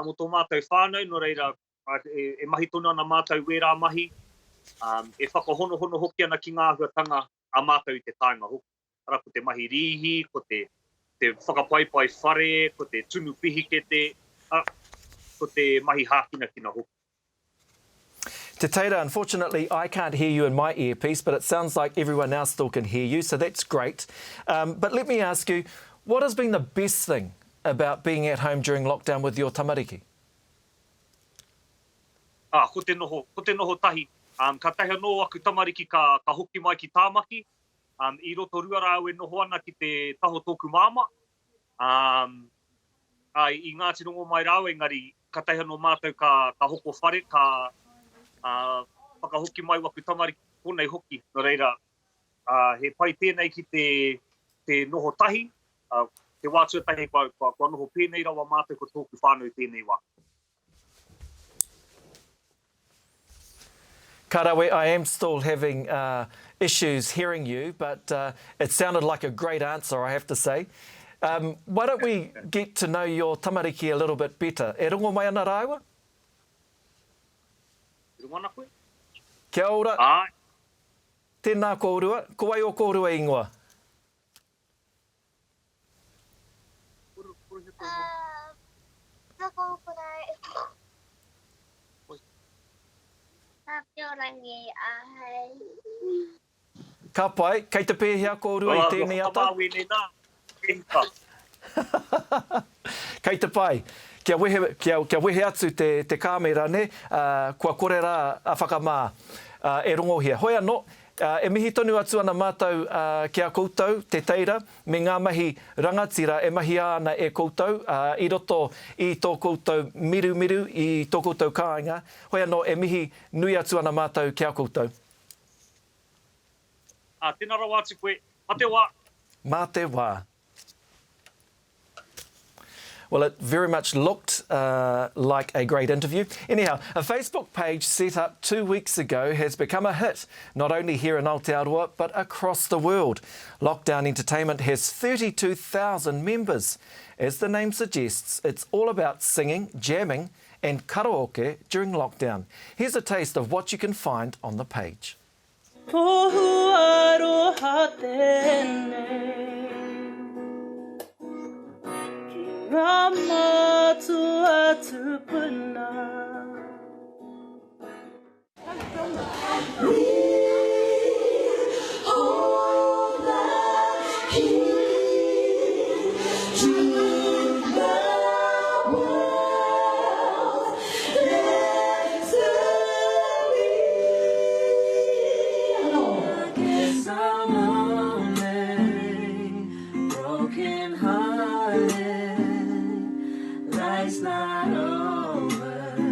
mo tō mātou whānau, no reira e mahi tonu ana mātou e rā mahi, e whakahono hoki ana ki ngā huatanga a mātou i te tainga hoki. Ara ko te mahi rihi, ko te whakapaipai whare, ko te tunu pihi kete, ko te mahi hākina kina hoki. Te teira, unfortunately, I can't hear you in my earpiece, but it sounds like everyone else still can hear you, so that's great. But let me ask you, what has been the best thing about being at home during lockdown with your tamariki? Ko te noho tahi. Ka tahi anō aku tamariki ka hoki mai ki tāmaki. I roto rua rāu e noho ana ki te taho tōku māma. I Ngāti Rongo mai rāu, engari ka tahi anō mātou ka hoko whare, ka whakahoki mai waku tamariki konei hoki. No reira, he pai tēnei ki te noho tahi, te wātua tahi kua noho pēnei rawa mātou ko tōku whānau tēnei wā. Karawe, I am still having issues hearing you, but it sounded like a great answer, I have to say. Why don't we get to know your tamariki a little bit better? E rongo mai ana rāua? E rongo ana koe? Kia ora. Ai. Tēnā kōrua. Ko wai o kōrua ingoa? Ka pai, kei te pēhea kōrua i tēnei ata? Kei te pai, kia wehe atu te kāmera ne, kua kōrero a whakamā e rongo hia. Hoi anō, e mihi tonu atu ana mātou kia koutou, te teira, me ngā mahi rangatira e mahi ana e koutou, i roto i tō koutou miru, i tō koutou kāinga. Hoi anō, e mihi nui atu ana mātou kia koutou. Tēnā rau atu koe, mā te wā. Mā te wā. Well, it very much looked like a great interview. Anyhow, a Facebook page set up 2 weeks ago has become a hit, not only here in Aotearoa, but across the world. Lockdown Entertainment has 32,000 members. As the name suggests, it's all about singing, jamming and karaoke during lockdown. Here's a taste of what you can find on the page. Life's not over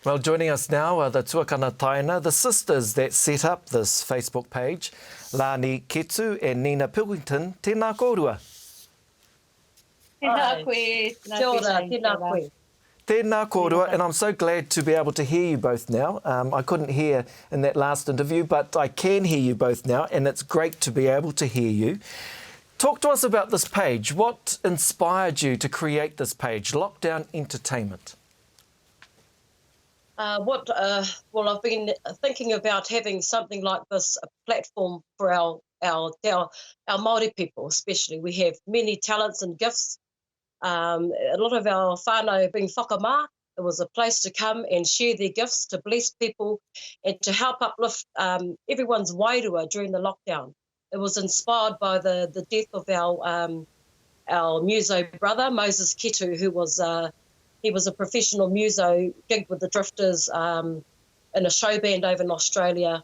Well, joining us now are the tuakana taina, the sisters that set up this Facebook page, Lani Ketu and Nina Pilkington. Tēnā kōrua. Tēnā koe. Kia ora, tēnā koe. Tēnā kōrua, and I'm so glad to be able to hear you both now. I couldn't hear in that last interview, but I can hear you both now, and it's great to be able to hear you. Talk to us about this page. What inspired you to create this page, Lockdown Entertainment? Well, I've been thinking about having something like this, a platform for our Māori people especially. We have many talents and gifts. A lot of our whānau being whakamā, it was a place to come and share their gifts, to bless people and to help uplift everyone's wairua during the lockdown. It was inspired by the death of our muso brother, Moses Ketu, who was... he was a professional muso, gigged with the Drifters in a show band over in Australia.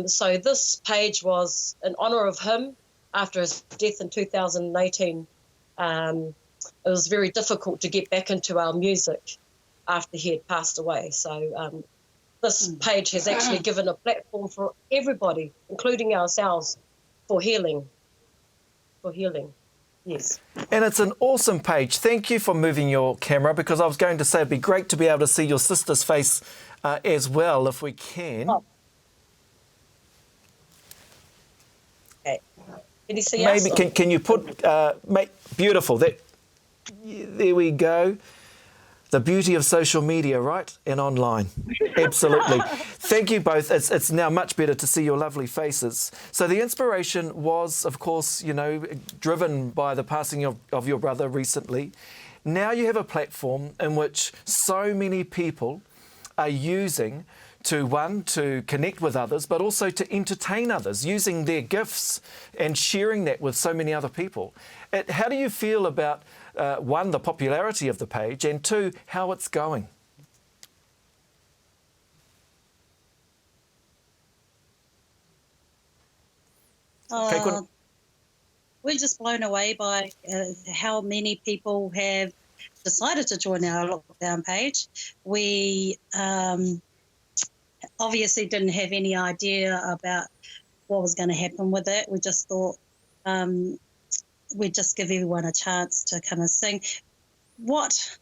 So this page was in honour of him after his death in 2018. It was very difficult to get back into our music after he had passed away. So this page has actually given a platform for everybody, including ourselves, for healing. Yes. And it's an awesome page. Thank you for moving your camera, because I was going to say it'd be great to be able to see your sister's face as well, if we can. Oh. Okay. Can you see Maybe us? can you put beautiful. There we go. The beauty of social media, right? And online. Absolutely. Thank you both. It's now much better to see your lovely faces. So the inspiration was, of course, driven by the passing of your brother recently. Now you have a platform in which so many people are using to connect with others, but also to entertain others, using their gifts and sharing that with so many other people. How do you feel about, one, the popularity of the page, and two, how it's going? We're just blown away by how many people have decided to join our lockdown page. We obviously didn't have any idea about what was going to happen with it. We just thought we'd just give everyone a chance to come and sing. What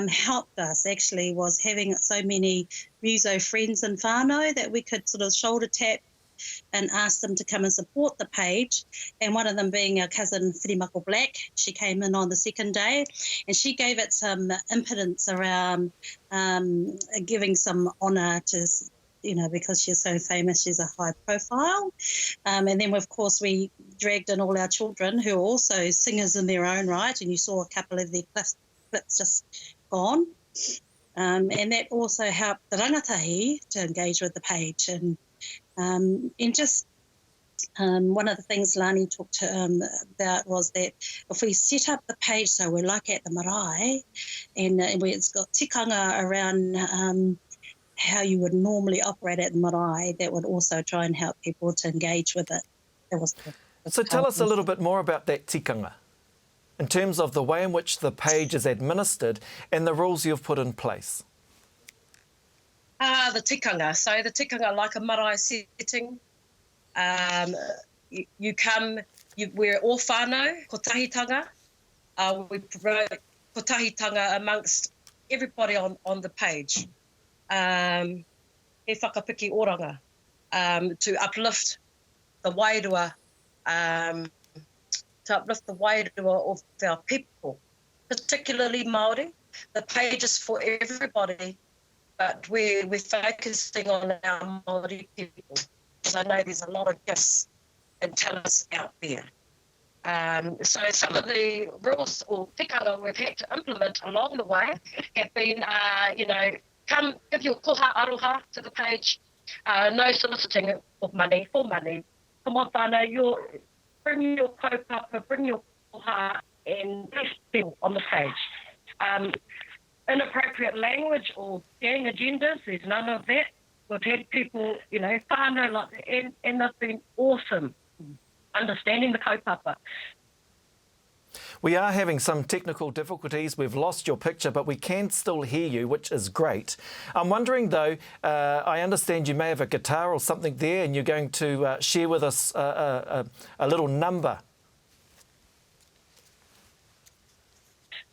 helped us actually was having so many muso friends and whānau that we could sort of shoulder tap and ask them to come and support the page. And one of them being our cousin Whirimako Black. She came in on the second day and she gave it some impotence around giving some honour to, because she's so famous, she's a high profile. And then, of course, we dragged in all our children who are also singers in their own right, and you saw a couple of their clips just gone. And that also helped the rangatahi to engage with the page. And just one of the things Lani talked about was that if we set up the page so we're like at the marae, and it's got tikanga around how you would normally operate at the marae, that would also try and help people to engage with it. So tell us a little bit more about that tikanga, in terms of the way in which the page is administered and the rules you've put in place. The tikanga. So the tikanga, like a marae setting, you come, we're all whānau, kotahitanga. We promote kotahitanga amongst everybody on the page. He whakapiki oranga, to uplift the wairua, of our people, particularly Māori. The page is for everybody, but we're focusing on our Māori people, because I know there's a lot of gifts and talents out there. So some of the rules or tikanga we've had to implement along the way have been, come give your koha aroha to the page, no soliciting of money, for money. Come on, whānau, bring your kaupapa, bring your koha and bless people on the page. Inappropriate language or gang agendas, there's none of that. We've had people, whānau like that, and they've been awesome, understanding the kaupapa. We are having some technical difficulties. We've lost your picture, but we can still hear you, which is great. I'm wondering, though, I understand you may have a guitar or something there, and you're going to share with us a little number.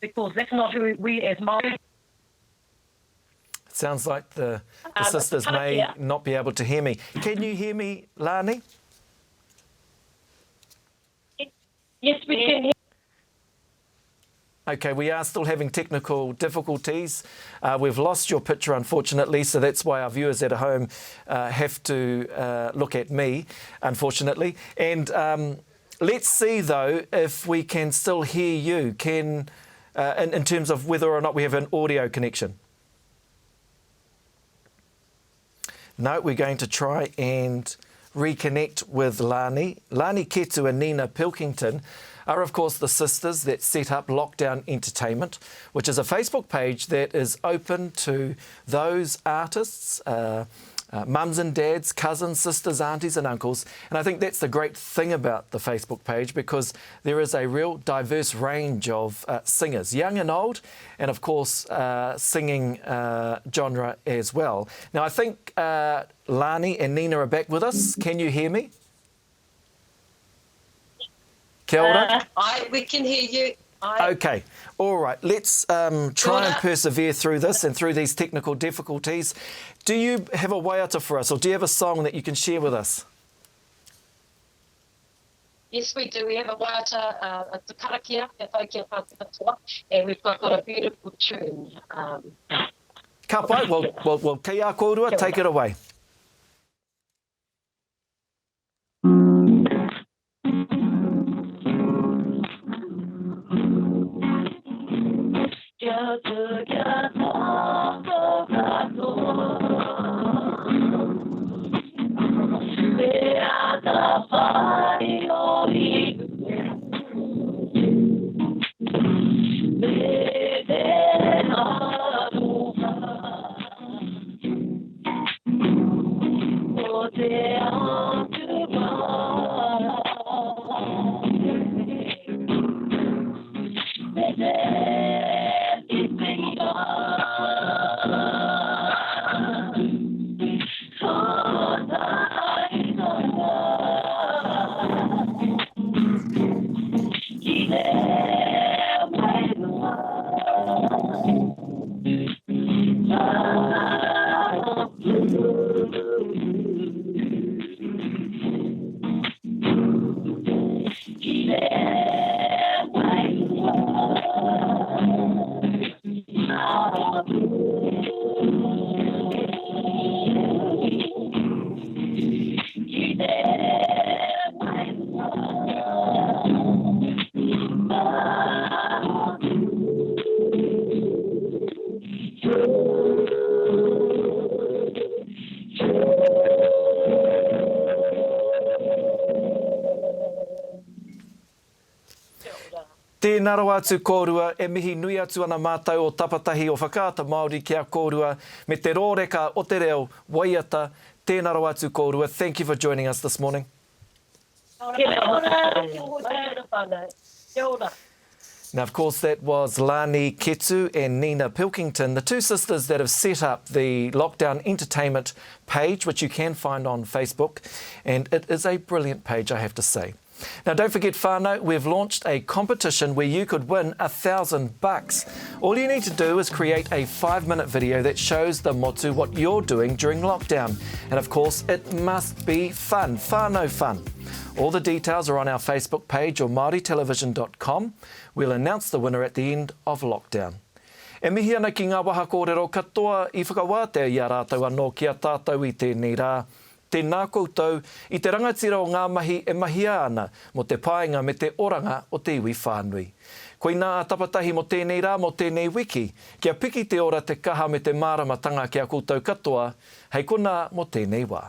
Because that's not who we as Māori. Sounds like the sisters may not be able to hear me. Can you hear me, Lani? Yes, we can hear. Okay, we are still having technical difficulties. We've lost your picture, unfortunately, so that's why our viewers at home have to look at me, unfortunately. And let's see, though, if we can still hear you, in terms of whether or not we have an audio connection. No, we're going to try and reconnect with Lani. Lani Ketu and Nina Pilkington are, of course, the sisters that set up Lockdown Entertainment, which is a Facebook page that is open to those artists, mums and dads, cousins, sisters, aunties and uncles. And I think that's the great thing about the Facebook page, because there is a real diverse range of singers, young and old, and of course singing genre as well. Now I think Lani and Nina are back with us. Can you hear me? Kia ora. We can hear you. Okay, all right, let's try and persevere through this and through these technical difficulties. Do you have a waiata for us, or do you have a song that you can share with us? Yes, we do. We have a waiata, a tūtaki, and we've got a beautiful tune. Ka pai, well, kei a kōrua, take it away. Tēnā rau atu kōrua, e mihi nui atu ana mātou o Tapatahi o whakaata Māori kia kōrua, me te rōreka o te reo waiata. Tēnā rau atu kōrua. Thank you for joining us this morning. Now, of course, that was Lani Ketu and Nina Pilkington, the two sisters that have set up the Lockdown Entertainment page, which you can find on Facebook. And it is a brilliant page, I have to say. Now, don't forget, whānau, we've launched a competition where you could win $1,000. All you need to do is create a 5-minute video that shows the motu what you're doing during lockdown. And of course, it must be fun, whānau fun. All the details are on our Facebook page or māoritelevision.com. We'll announce the winner at the end of lockdown. E mihi ana ki ngā waha kōrero katoa I whakawātea I a rātou anō ki a tātou I tēnei rā. Tēnā koutou I te rangatira o ngā mahi e mahia ana mo te paenga me te oranga o te iwi whānui. Koina a Tapatahi mo tēnei rā mo tēnei wiki, kia piki te ora te kaha me te māramatanga ki a koutou katoa, hei kona mo tēnei wā.